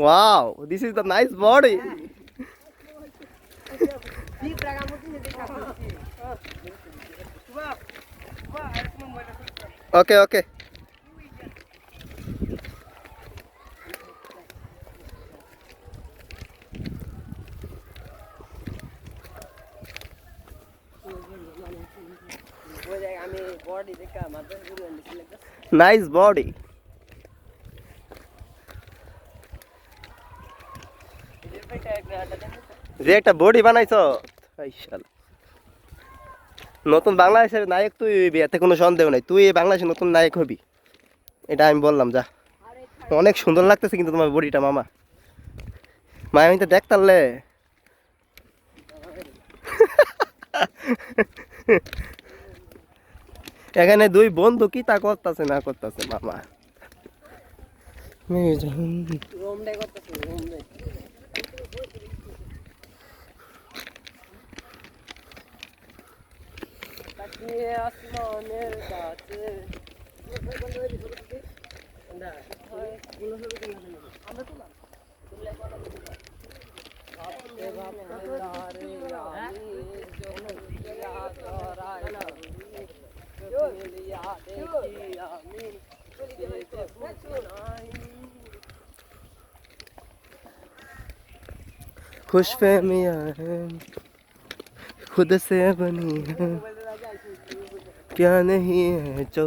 Wow, this is the nice body. Okay, okay. Nice body. যে একটা body বানাইছো নতুন বাংলাদেশের নায়ক তুই হইবি, এতে কোনো সন্দেহ নাই। তুই এই বাংলাদেশের নতুন নায়ক হবি, এটা আমি বললাম। যা, অনেক সুন্দর লাগতেছে কিন্তু তোমার বডিটা মামা। আমি তো দেখতারলে এখানে দুই বন্ধু কি তা করতেছে না করতেছে মামা। खुश फहमियां हैं खुद से बनी है, क्या नहीं है जो